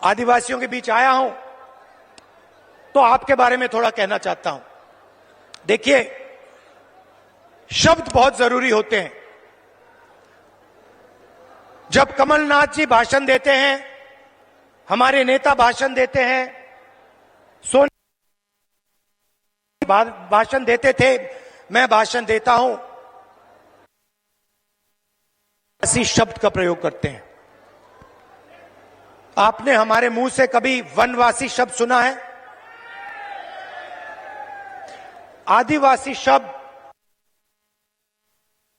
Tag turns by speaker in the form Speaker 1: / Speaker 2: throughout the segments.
Speaker 1: आदिवासियों के बीच आया हूं तो आपके बारे में थोड़ा कहना चाहता हूं। देखिए, शब्द बहुत जरूरी होते हैं। जब कमलनाथ जी भाषण देते हैं, हमारे नेता भाषण देते हैं, सोनिया भाषण देते थे, मैं भाषण देता हूं, ऐसी शब्द का प्रयोग करते हैं। आपने हमारे मुंह से कभी वनवासी शब्द सुना है? आदिवासी शब्द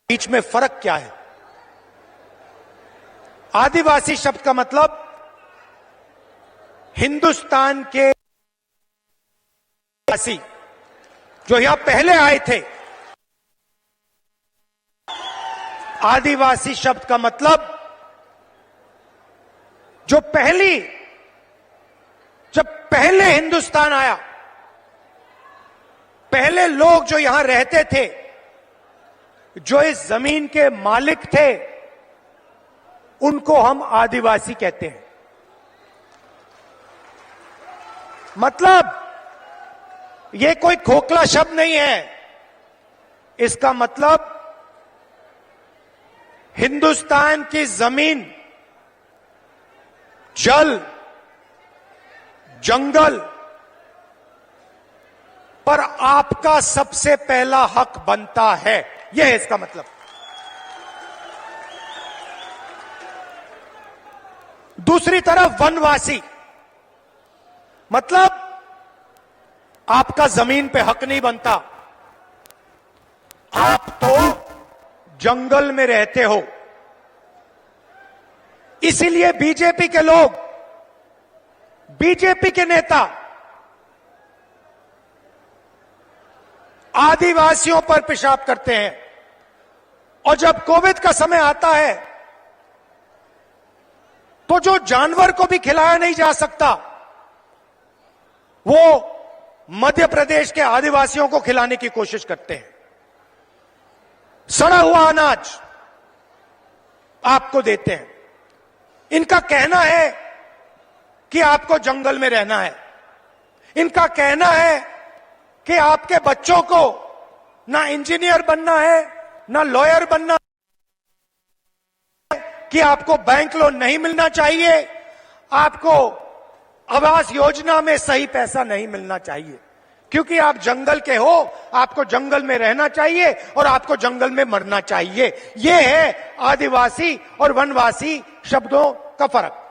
Speaker 1: बीच में फर्क क्या है? आदिवासी शब्द का मतलब हिंदुस्तान के वासी जो यहां पहले आए थे। आदिवासी शब्द का मतलब जब पहले हिंदुस्तान आया, पहले लोग जो यहां रहते थे, जो इस जमीन के मालिक थे, उनको हम आदिवासी कहते हैं। मतलब यह कोई खोखला शब्द नहीं है। इसका मतलब हिंदुस्तान की जमीन, जल, जंगल पर आपका सबसे पहला हक बनता है। यह है इसका मतलब। दूसरी तरफ वनवासी मतलब आपका जमीन पे हक नहीं बनता, आप तो जंगल में रहते हो। इसीलिए बीजेपी के लोग, बीजेपी के नेता आदिवासियों पर पेशाब करते हैं। और जब कोविड का समय आता है तो जो जानवर को भी खिलाया नहीं जा सकता, वो मध्य प्रदेश के आदिवासियों को खिलाने की कोशिश करते हैं। सड़ा हुआ अनाज आपको देते हैं। इनका कहना है कि आपको जंगल में रहना है। इनका कहना है कि आपके बच्चों को ना इंजीनियर बनना है, ना लॉयर बनना है, कि आपको बैंक लोन नहीं मिलना चाहिए, आपको आवास योजना में सही पैसा नहीं मिलना चाहिए, क्योंकि आप जंगल के हो, आपको जंगल में रहना चाहिए और आपको जंगल में मरना चाहिए। यह है आदिवासी और वनवासी शब्दों का फर्क।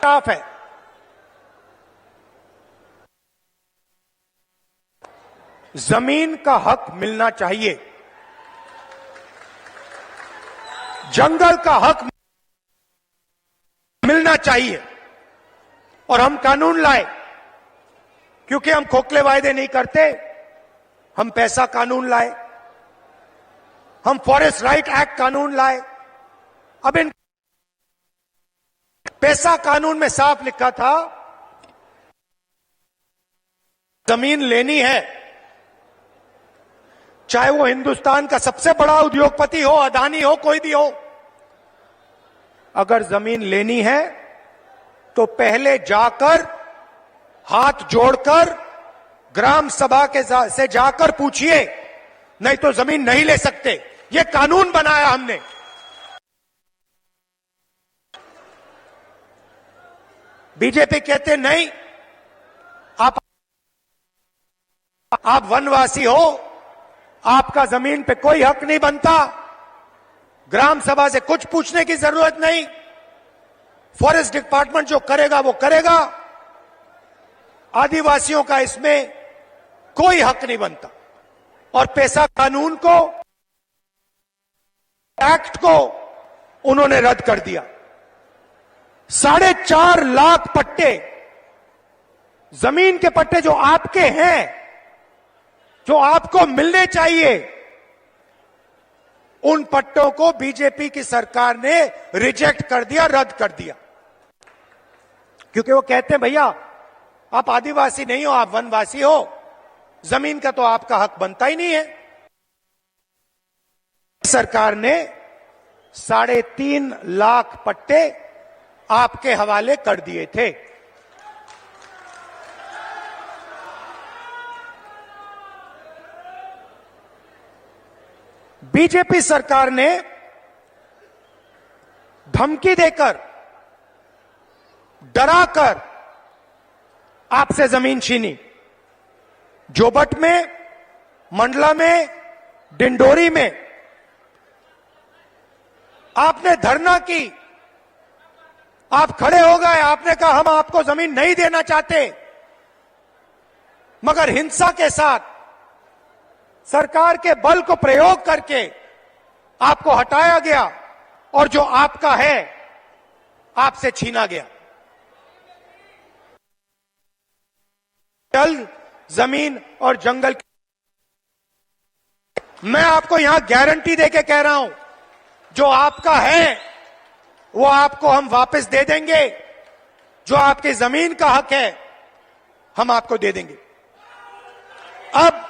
Speaker 1: साफ है। जमीन का हक मिलना चाहिए, जंगल का हक मिलना चाहिए। और हम कानून लाए, क्योंकि हम खोखले वायदे नहीं करते। हम पैसा कानून लाए, हम फॉरेस्ट राइट एक्ट कानून लाए। अब इन पैसा कानून में साफ लिखा था, जमीन लेनी है, चाहे वो हिंदुस्तान का सबसे बड़ा उद्योगपति हो, अदानी हो, कोई भी हो, अगर जमीन लेनी है तो पहले जाकर हाथ जोड़कर ग्राम सभा के से जाकर पूछिए, नहीं तो जमीन नहीं ले सकते। ये कानून बनाया हमने। बीजेपी कहते नहीं, आप वनवासी हो, आपका जमीन पे कोई हक नहीं बनता, ग्राम सभा से कुछ पूछने की जरूरत नहीं, फॉरेस्ट डिपार्टमेंट जो करेगा वो करेगा, आदिवासियों का इसमें कोई हक नहीं बनता। और पैसा कानून को, एक्ट को उन्होंने रद्द कर दिया। 4.5 लाख पट्टे, जमीन के पट्टे जो आपके हैं, जो आपको मिलने चाहिए, उन पट्टों को बीजेपी की सरकार ने रिजेक्ट कर दिया, रद्द कर दिया। क्योंकि वो कहते हैं भैया आप आदिवासी नहीं हो, आप वनवासी हो, जमीन का तो आपका हक बनता ही नहीं है। सरकार ने 3.5 लाख पट्टे आपके हवाले कर दिए थे। बीजेपी सरकार ने धमकी देकर, डराकर आपसे जमीन छीनी। जोबट में, मंडला में, डिंडोरी में आपने धरना की, आप खड़े हो गए, आपने कहा हम आपको जमीन नहीं देना चाहते, मगर हिंसा के साथ सरकार के बल को प्रयोग करके आपको हटाया गया और जो आपका है आपसे छीना गया। जल, जमीन और जंगल, मैं आपको यहां गारंटी देके कह रहा हूं, जो आपका है वो आपको हम वापस दे देंगे। जो आपकी जमीन का हक है हम आपको दे देंगे। अब